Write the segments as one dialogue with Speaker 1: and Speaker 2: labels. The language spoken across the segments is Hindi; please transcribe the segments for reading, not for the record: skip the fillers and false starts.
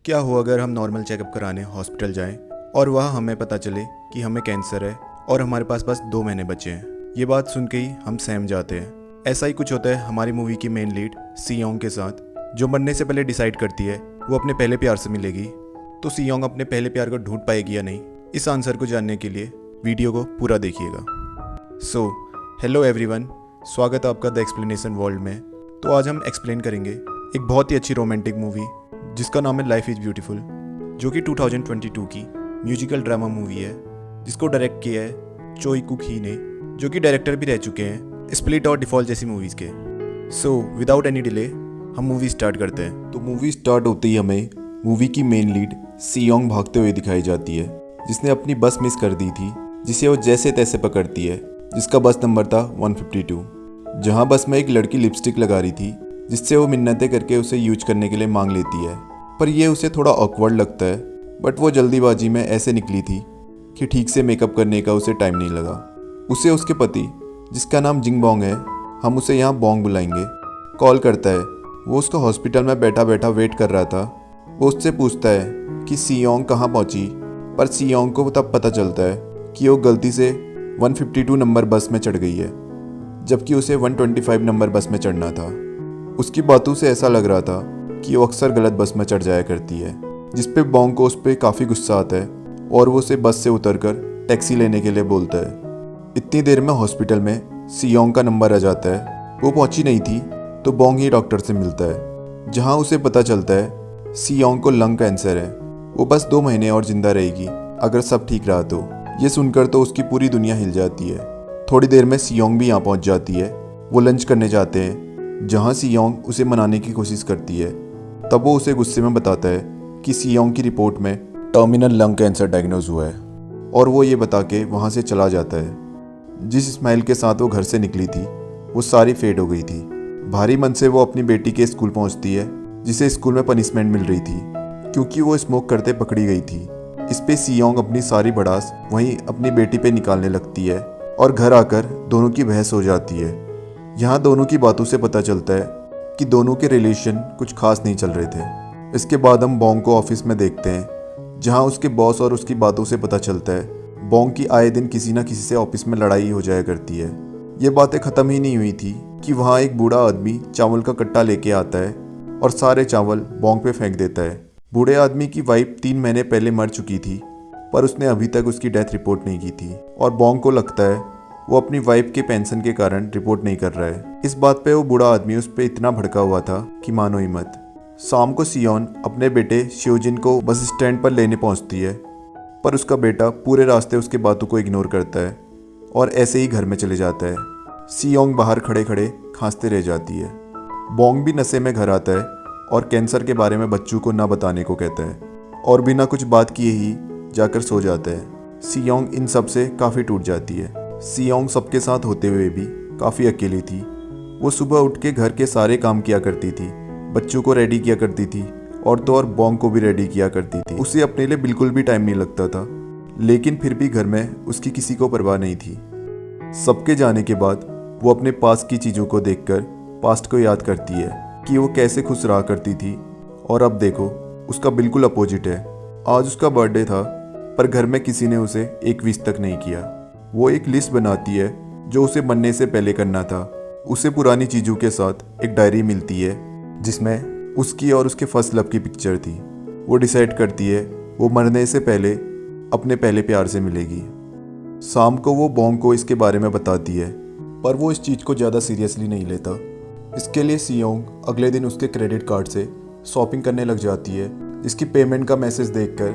Speaker 1: क्या हो अगर हम नॉर्मल चेकअप कराने हॉस्पिटल जाएं और वहाँ हमें पता चले कि हमें कैंसर है और हमारे पास बस 2 महीने बचे हैं। ये बात सुन के ही हम सहम जाते हैं। ऐसा ही कुछ होता है हमारी मूवी की मेन लीड सी योंग के साथ, जो मरने से पहले डिसाइड करती है वो अपने पहले प्यार से मिलेगी। तो सी योंग अपने पहले प्यार को ढूंढ पाएगी या नहीं, इस आंसर को जानने के लिए वीडियो को पूरा देखिएगा। सो हेलो एवरीवन, स्वागत है आपका द एक्सप्लेनेशन वर्ल्ड में। तो आज हम एक्सप्लेन करेंगे एक बहुत ही अच्छी रोमांटिक मूवी जिसका नाम है लाइफ इज़ ब्यूटीफुल, जो कि 2022 की म्यूजिकल ड्रामा मूवी है, जिसको डायरेक्ट किया है चोई कुक ही ने, जो कि डायरेक्टर भी रह चुके हैं स्प्लिट और डिफॉल्ट जैसी मूवीज़ के। सो विदाउट एनी डिले हम मूवी स्टार्ट करते हैं। तो मूवी स्टार्ट होते ही हमें मूवी की मेन लीड सी योंग भागते हुए दिखाई जाती है, जिसने अपनी बस मिस कर दी थी, जिसे वो जैसे तैसे पकड़ती है, जिसका बस नंबर था 152। जहाँ बस में एक लड़की लिपस्टिक लगा रही थी, जिससे वो मिन्नतें करके उसे यूज करने के लिए मांग लेती है, पर ये उसे थोड़ा ऑकवर्ड लगता है। बट वो जल्दीबाजी में ऐसे निकली थी कि ठीक से मेकअप करने का उसे टाइम नहीं लगा। उसे उसके पति, जिसका नाम जिंग बॉन्ग है, हम उसे यहाँ बॉन्ग बुलाएंगे, कॉल करता है। वो उसका हॉस्पिटल में बैठा बैठा वेट कर रहा था। वो उससे पूछता है कि सी योंग कहाँ पहुँची, पर सी योंग को तब पता चलता है कि वो गलती से 152 नंबर बस में चढ़ गई है, जबकि उसे 125 नंबर बस में चढ़ना था। उसकी बातों से ऐसा लग रहा था कि वो अक्सर गलत बस में चढ़ जाया करती है, जिस पे बॉन्ग को उस पर काफ़ी गुस्सा आता है और वो उसे बस से उतरकर टैक्सी लेने के लिए बोलता है। इतनी देर में हॉस्पिटल में सी योंग का नंबर आ जाता है। वो पहुंची नहीं थी तो बॉन्ग ही डॉक्टर से मिलता है, जहां उसे पता चलता है सी योंग को लंग कैंसर है। वो बस 2 महीने और जिंदा रहेगी अगर सब ठीक रहा तो। ये सुनकर तो उसकी पूरी दुनिया हिल जाती है। थोड़ी देर में सी योंग भी यहाँ पहुँच जाती है। वो लंच करने जाते हैं, जहाँ सी योंग उसे मनाने की कोशिश करती है। तब वो उसे गुस्से में बताता है कि सी योंग की रिपोर्ट में टर्मिनल लंग कैंसर डायग्नोज हुआ है, और वो ये बता के वहाँ से चला जाता है। जिस स्माइल के साथ वो घर से निकली थी वो सारी फेड हो गई थी। भारी मन से वो अपनी बेटी के स्कूल पहुँचती है, जिसे स्कूल में पनिशमेंट मिल रही थी क्योंकि वो स्मोक करते पकड़ी गई थी। इस पे सी योंग अपनी सारी भड़ास वहीं अपनी बेटी पे निकालने लगती है और घर आकर दोनों की बहस हो जाती है। यहाँ दोनों की बातों से पता चलता है कि दोनों के रिलेशन कुछ खास नहीं चल रहे थे। इसके बाद हम बॉन्ग को ऑफिस में देखते हैं, जहाँ उसके बॉस और उसकी बातों से पता चलता है बॉन्ग की आए दिन किसी न किसी से ऑफिस में लड़ाई हो जाया करती है। ये बातें ख़त्म ही नहीं हुई थी कि वहाँ एक बूढ़ा आदमी चावल का कट्टा लेके आता है और सारे चावल बॉन्ग पे फेंक देता है। बूढ़े आदमी की वाइफ 3 महीने पहले मर चुकी थी, पर उसने अभी तक उसकी डेथ रिपोर्ट नहीं की थी, और बॉन्ग को लगता है वो अपनी वाइफ के पेंशन के कारण रिपोर्ट नहीं कर रहा है। इस बात पे वो बूढ़ा आदमी उस पर इतना भड़का हुआ था कि मानो ही मत। शाम को सियोन अपने बेटे शियोजिन को बस स्टैंड पर लेने पहुंचती है, पर उसका बेटा पूरे रास्ते उसके बातों को इग्नोर करता है और ऐसे ही घर में चले जाता है। सियोंग बाहर खड़े खड़े खांसते रह जाती है। बॉन्ग भी नशे में घर आता है और कैंसर के बारे में बच्चों को ना बताने को कहता है, और बिना कुछ बात किए ही जाकर सो जाता है। सियोंग इन सब से काफ़ी टूट जाती है। सियोंग सबके साथ होते हुए भी काफ़ी अकेली थी। वो सुबह उठ के घर के सारे काम किया करती थी, बच्चों को रेडी किया करती थी, और तो और बॉन्ग को भी रेडी किया करती थी। उसे अपने लिए बिल्कुल भी टाइम नहीं लगता था, लेकिन फिर भी घर में उसकी किसी को परवाह नहीं थी। सबके जाने के बाद वो अपने पास की चीज़ों को देखकर पास्ट को याद करती है कि वो कैसे खुश रहा करती थी, और अब देखो उसका बिल्कुल अपोजिट है। आज उसका बर्थडे था, पर घर में किसी ने उसे एक विश तक नहीं किया। वो एक लिस्ट बनाती है जो उसे मरने से पहले करना था। उसे पुरानी चीज़ों के साथ एक डायरी मिलती है, जिसमें उसकी और उसके फर्स्ट लव की पिक्चर थी। वो डिसाइड करती है वो मरने से पहले अपने पहले प्यार से मिलेगी। शाम को वो बॉन्ग को इसके बारे में बताती है, पर वो इस चीज़ को ज़्यादा सीरियसली नहीं लेता। इसके लिए सियोंग अगले दिन उसके क्रेडिट कार्ड से शॉपिंग करने लग जाती है, जिसकी पेमेंट का मैसेज देखकर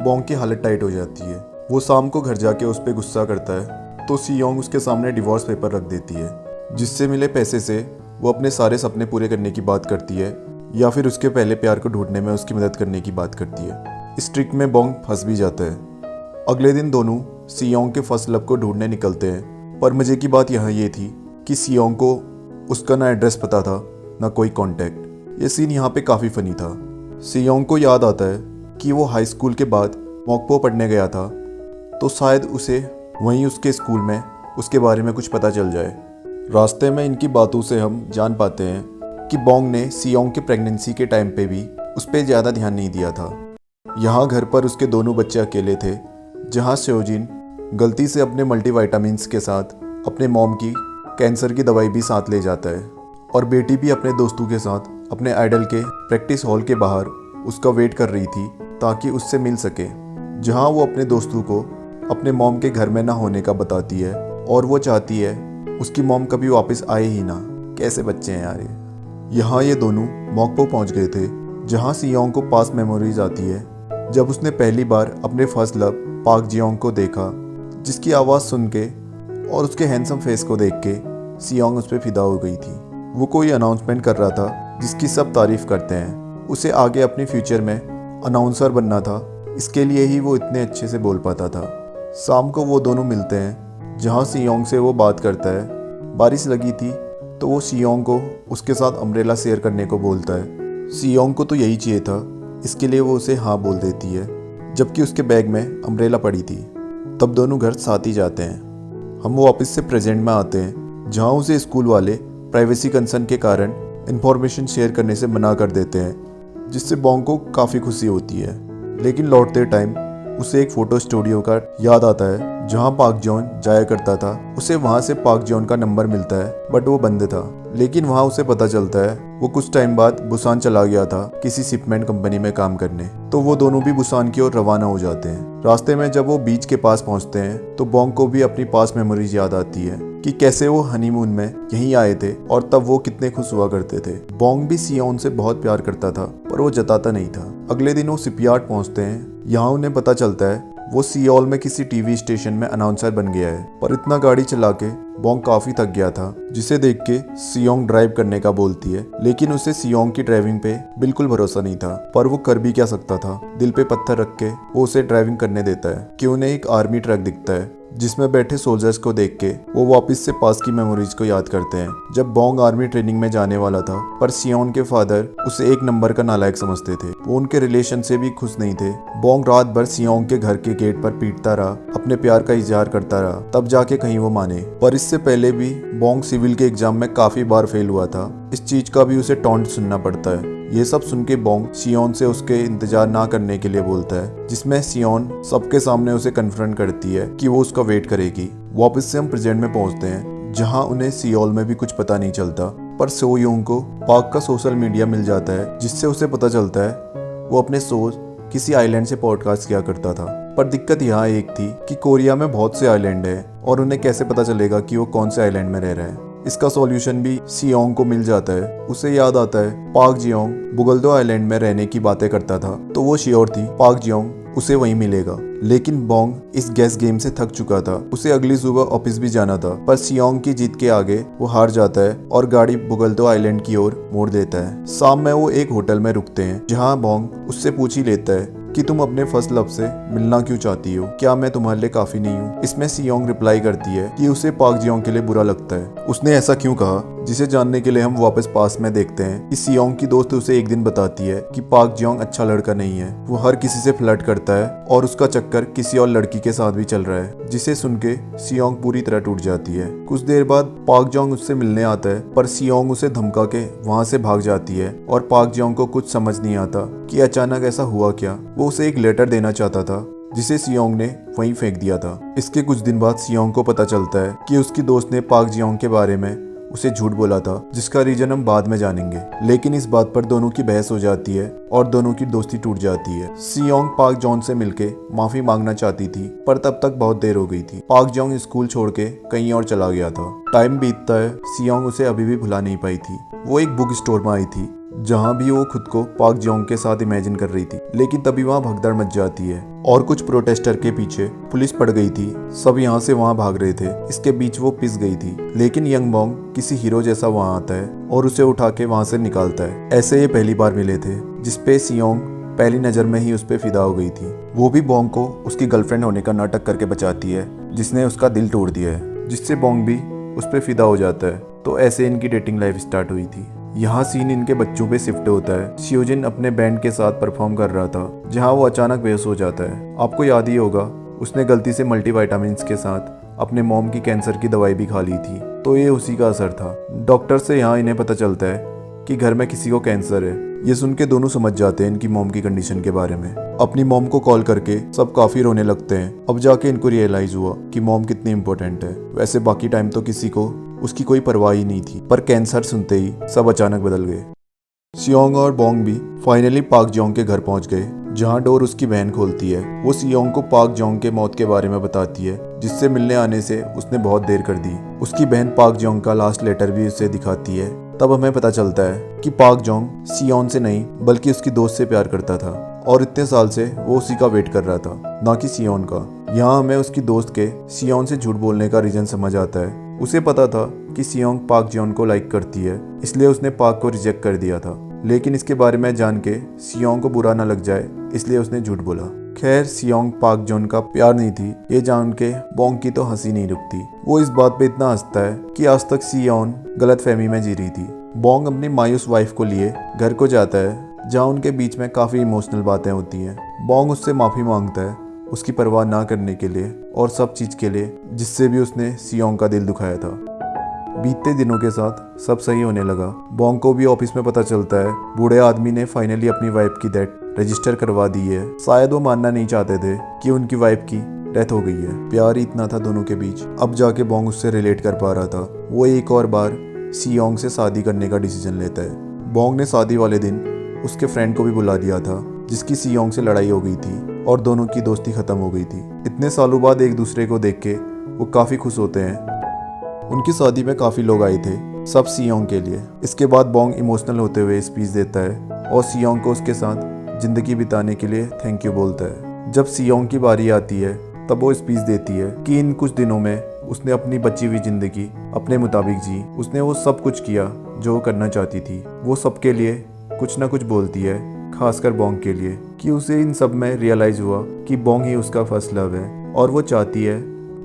Speaker 1: बॉन्ग की हालत टाइट हो जाती है। वो शाम को घर जाके उस पर गुस्सा करता है, तो सियोंग उसके सामने डिवोर्स पेपर रख देती है, जिससे मिले पैसे से वो अपने सारे सपने पूरे करने की बात करती है, या फिर उसके पहले प्यार को ढूंढने में उसकी मदद करने की बात करती है। इस ट्रिक में बॉन्ग फंस भी जाता है। अगले दिन दोनों सियोंग के फर्स्ट लव को ढूंढने निकलते हैं, पर मज़े की बात यहाँ ये थी कि सियोंग को उसका ना एड्रेस पता था ना कोई कॉन्टैक्ट। ये सीन यहाँ पे काफ़ी फनी था। सियोंग को याद आता है कि वो हाई स्कूल के बाद मॉकपो पढ़ने गया था, तो शायद उसे वहीं उसके स्कूल में उसके बारे में कुछ पता चल जाए। रास्ते में इनकी बातों से हम जान पाते हैं कि बॉन्ग ने सियोंग के प्रेगनेंसी के टाइम पे भी उस पर ज़्यादा ध्यान नहीं दिया था। यहाँ घर पर उसके दोनों बच्चे अकेले थे, जहाँ सेओजिन गलती से अपने मल्टीविटामिन्स के साथ अपने मॉम की कैंसर की दवाई भी साथ ले जाता है और बेटी भी अपने दोस्तों के साथ अपने आइडल के प्रैक्टिस हॉल के बाहर उसका वेट कर रही थी ताकि उससे मिल सके, जहाँ वो अपने दोस्तों को अपने मॉम के घर में ना होने का बताती है और वो चाहती है उसकी मॉम कभी वापस आए ही ना। कैसे बच्चे हैं यार ये। यहाँ ये दोनों मॉकपो पहुँच गए थे, जहाँ सियोंग को पास मेमोरीज आती है जब उसने पहली बार अपने फर्स्ट लव पाक जियोंग को देखा, जिसकी आवाज़ सुन के और उसके हैंडसम फेस को देख के सियोंग उस पर फिदा हो गई थी। वो कोई अनाउंसमेंट कर रहा था जिसकी सब तारीफ करते हैं। उसे आगे अपने फ्यूचर में अनाउंसर बनना था, इसके लिए ही वो इतने अच्छे से बोल पाता था। शाम को वो दोनों मिलते हैं, जहाँ सियोंग से वो बात करता है। बारिश लगी थी तो वो सियोंग को उसके साथ अम्ब्रेला शेयर करने को बोलता है। सियोंग को तो यही चाहिए था, इसके लिए वो उसे हाँ बोल देती है, जबकि उसके बैग में अम्ब्रेला पड़ी थी। तब दोनों घर साथ ही जाते हैं। हम वापस से प्रेजेंट में आते हैं, जहाँ उसे स्कूल वाले प्राइवेसी कंसर्न के कारण इन्फॉर्मेशन शेयर करने से मना कर देते हैं, जिससे बॉन्ग को काफ़ी खुशी होती है। लेकिन लौटते टाइम उसे एक फ़ोटो स्टूडियो का याद आता है, जहाँ पाक जॉन जाया करता था। उसे वहाँ से पाक जॉन का नंबर मिलता है, बट वो बंद था। लेकिन वहाँ उसे पता चलता है वो कुछ टाइम बाद बुसान चला गया था किसी शिपमेंट कंपनी में काम करने। तो वो दोनों भी बुसान की ओर रवाना हो जाते हैं। रास्ते में जब वो बीच के पास पहुँचते हैं तो बॉन्ग को भी अपनी पास मेमोरीज याद आती है कि कैसे वो हनीमून में यहीं आए थे और तब वो कितने खुश हुआ करते थे। बॉन्ग भी सियोन से बहुत प्यार करता था, पर वो जताता नहीं था। अगले दिन वो शिपयार्ड पहुँचते हैं। यहाँ उन्हें पता चलता है वो सियोल में किसी टीवी स्टेशन में अनाउंसर बन गया है। पर इतना गाड़ी चला के बॉन्ग काफी थक गया था, जिसे देख के सियोंग ड्राइव करने का बोलती है। लेकिन उसे सियोंग की ड्राइविंग पे बिल्कुल भरोसा नहीं था, पर वो कर भी क्या सकता था। दिल पे पत्थर रख के वो उसे ड्राइविंग करने देता है कि उन्हें एक आर्मी ट्रक दिखता है, जिसमें बैठे सोल्जर्स को देख के वो वापस से पास की मेमोरीज को याद करते हैं, जब बॉन्ग आर्मी ट्रेनिंग में जाने वाला था। पर सियोन के फादर उसे एक नंबर का नालायक समझते थे। वो उनके रिलेशन से भी खुश नहीं थे। बॉन्ग रात भर सियोन के घर के गेट पर पीटता रहा, अपने प्यार का इजहार करता रहा, तब जाके कहीं वो माने। पर इससे पहले भी बॉन्ग सिविल के एग्जाम में काफी बार फेल हुआ था। इस चीज का भी उसे टॉन्ट सुनना पड़ता है। ये सब सुन के बॉन्ग सियोन से उसके इंतजार ना करने के लिए बोलता है, जिसमें सियोन सबके सामने उसे कन्फ्रंट करती है कि वो उसका वेट करेगी। वापस से हम प्रेजेंट में पहुंचते हैं, जहां उन्हें सियोल में भी कुछ पता नहीं चलता। पर सो यूंग को पाक का सोशल मीडिया मिल जाता है, जिससे उसे पता चलता है वो अपने शोज किसी आइलैंड से पॉडकास्ट किया करता था। पर दिक्कत यहाँ एक थी कि कोरिया में बहुत से आइलैंड है और उन्हें कैसे पता चलेगा कि वो कौन से आइलैंड में रह रहा है। इसका सॉल्यूशन भी सियोंग को मिल जाता है। उसे याद आता है पाक जियोंग बुगलदो आइलैंड में रहने की बातें करता था, तो वो श्योर थी पाक जियोंग उसे वहीं मिलेगा। लेकिन बॉन्ग इस गैस गेम से थक चुका था। उसे अगली सुबह ऑफिस भी जाना था, पर सियोंग की जीत के आगे वो हार जाता है और गाड़ी बुगलदो आइलैंड की ओर मोड़ देता है। शाम में वो एक होटल में रुकते हैं, जहाँ बॉन्ग उससे पूछ ही लेता है कि तुम अपने फर्स्ट लव से मिलना क्यों चाहती हो, क्या मैं तुम्हारे लिए काफी नहीं हूँ। इसमें सियोंग रिप्लाई करती है कि उसे पाक जियोंग के लिए बुरा लगता है। उसने ऐसा क्यों कहा, जिसे जानने के लिए हम वापस पास में देखते हैं कि सियोंग की दोस्त उसे एक दिन बताती है कि पाक जियोंग अच्छा लड़का नहीं है। वो हर किसी से फ्लर्ट करता है और उसका चक्कर किसी और लड़की के साथ भी चल रहा है, जिसे सुन के सियोंग पूरी तरह टूट जाती है। कुछ देर बाद पाक जियोंग उससे मिलने आता है, पर सियोंग उसे धमका के वहाँ से भाग जाती है और पाक जियोंग को कुछ समझ नहीं आता कि अचानक ऐसा हुआ क्या। वो उसे एक लेटर देना चाहता था, जिसे सियोंग ने वहीं फेंक दिया था। इसके कुछ दिन बाद सियोंग को पता चलता है कि उसकी दोस्त ने पाक जियोंग के बारे में उसे झूठ बोला था, जिसका रीजन हम बाद में जानेंगे। लेकिन इस बात पर दोनों की बहस हो जाती है और दोनों की दोस्ती टूट जाती है। सियोंग पाक जॉन से मिलके माफी मांगना चाहती थी, पर तब तक बहुत देर हो गई थी। पाक जॉन्ग स्कूल छोड़ के कहीं और चला गया था। टाइम बीतता है, सियोंग उसे अभी भी भुला नहीं पाई थी। वो एक बुक स्टोर में आई थी, जहाँ भी वो खुद को पाक जियोंग के साथ इमेजिन कर रही थी। लेकिन तभी वहाँ भगदड़ मच जाती है और कुछ प्रोटेस्टर के पीछे पुलिस पड़ गई थी। सब यहाँ से वहाँ भाग रहे थे। इसके बीच वो पिस गई थी, लेकिन यंग बॉन्ग किसी हीरो जैसा वहाँ आता है और उसे उठा के वहाँ से निकालता है। ऐसे ये पहली बार मिले थे, जिसपे सियोंग पहली नजर में ही उस पे फिदा हो गई थी। वो भी बॉन्ग को उसकी गर्लफ्रेंड होने का नाटक करके बचाती है, जिसने उसका दिल तोड़ दिया है, जिससे बॉन्ग भी उस पे फिदा हो जाता है। तो ऐसे इनकी डेटिंग लाइफ स्टार्ट हुई थी। यहाँ सीन इनके बच्चों पे शिफ्ट होता है। सियोजिन अपने बैंड के साथ परफॉर्म कर रहा था, जहाँ वो अचानक बेहोश हो जाता है। आपको याद ही होगा, उसने गलती से मल्टीविटामिन्स के साथ अपने मॉम की कैंसर की दवाई भी खा ली थी, तो ये उसी का असर था। डॉक्टर से यहाँ इन्हें पता चलता है कि घर में किसी को कैंसर है। ये सुन के दोनों समझ जाते हैं इनकी मॉम की कंडीशन के बारे में। अपनी मॉम को कॉल करके सब काफी रोने लगते हैं। अब जाके इनको रियलाइज हुआ कि मॉम कितनी इंपॉर्टेंट है। वैसे बाकी टाइम तो किसी को उसकी कोई परवाह ही नहीं थी, पर कैंसर सुनते ही सब अचानक बदल गए। सियोंग और बोंग भी फाइनली पाक जोंग के घर पहुंच गए, जहां डोर उसकी बहन खोलती है। वो सियोंग को पाक जोंग के मौत के बारे में बताती है, जिससे मिलने आने से उसने बहुत देर कर दी। उसकी बहन पाक जोंग का लास्ट लेटर भी उसे दिखाती है। तब हमें पता चलता है कि पाक जोंग सियोन से नहीं बल्कि उसकी दोस्त से प्यार करता था और इतने साल से वो उसी का वेट कर रहा था, ना कि सियोन का। यहाँ हमें उसकी दोस्त के सियोन से झूठ बोलने का रीजन समझ आता है। उसे पता था कि सियोंग पाक जोन को लाइक करती है, इसलिए उसने पाक को रिजेक्ट कर दिया था। लेकिन इसके बारे में जान के सियोंग को बुरा ना लग जाए, इसलिए उसने झूठ बोला। खैर सियोंग पाक जोन का प्यार नहीं थी, ये जान के बोंग की तो हंसी नहीं रुकती। वो इस बात पे इतना हंसता है कि आज तक सियोन गलत फहमी में जी रही थी। बोंग अपनी मायूस वाइफ को लिए घर को जाता है, जहाँ उनके बीच में काफी इमोशनल बातें होती हैं। बोंग उससे माफी मांगता है उसकी परवाह ना करने के लिए और सब चीज के लिए जिससे भी उसने सियोंग का दिल दुखाया था। बीतते दिनों के साथ सब सही होने लगा। बोंग को भी ऑफिस में पता चलता है बूढ़े आदमी ने फाइनली अपनी वाइफ की डेथ रजिस्टर करवा दी है। शायद वो मानना नहीं चाहते थे कि उनकी वाइफ की डेथ हो गई है। प्यार ही इतना था दोनों के बीच। अब जाके बोंग उससे रिलेट कर पा रहा था। वो एक और बार सियोंग से शादी करने का डिसीजन लेता है। बोंग ने शादी वाले दिन उसके फ्रेंड को भी बुला दिया था, जिसकी सियोंग से लड़ाई हो गई थी और दोनों की दोस्ती खत्म हो गई थी। इतने सालों बाद एक दूसरे को देख के वो काफी खुश होते हैं। उनकी शादी में काफी लोग आए थे, सब सियोंग के लिए। इसके बाद बोंग इमोशनल होते हुए स्पीच देता है और सियोंग को उसके साथ जिंदगी बिताने के लिए थैंक यू बोलता है। जब सियोंग की बारी आती है तब वो स्पीच देती है कि इन कुछ दिनों में उसने अपनी बची हुई जिंदगी अपने मुताबिक जी। उसने वो सब कुछ किया जो वो करना चाहती थी। वो सबके लिए कुछ ना कुछ बोलती है, खासकर बोंग के लिए, कि उसे इन सब में रियलाइज हुआ कि बोंग ही उसका फर्स्ट लव है और वो चाहती है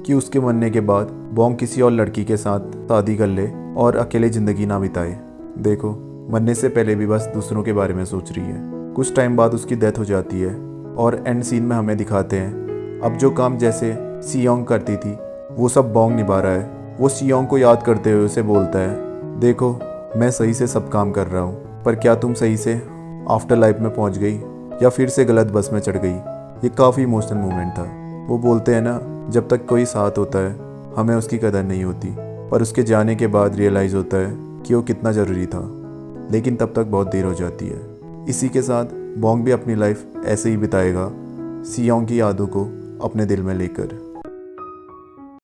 Speaker 1: कि उसके मरने के बाद बोंग किसी और लड़की के साथ शादी कर ले और अकेले जिंदगी ना बिताए। देखो, मरने से पहले भी बस दूसरों के बारे में सोच रही है। कुछ टाइम बाद उसकी डेथ हो जाती है और एंड सीन में हमें दिखाते हैं अब जो काम जैसे सियोंग करती थी वो सब बोंग निभा रहा है। वो सियोंग को याद करते हुए उसे बोलता है, देखो मैं सही से सब काम कर रहा हूँ, पर क्या तुम सही से आफ्टर लाइफ में पहुँच गई या फिर से गलत बस में चढ़ गई। ये काफ़ी इमोशनल मोमेंट था। वो बोलते हैं ना, जब तक कोई साथ होता है हमें उसकी कदर नहीं होती, पर उसके जाने के बाद रियलाइज़ होता है कि वो कितना ज़रूरी था, लेकिन तब तक बहुत देर हो जाती है। इसी के साथ बोंग भी अपनी लाइफ ऐसे ही बिताएगा, सियोंग की यादों को अपने दिल में लेकर।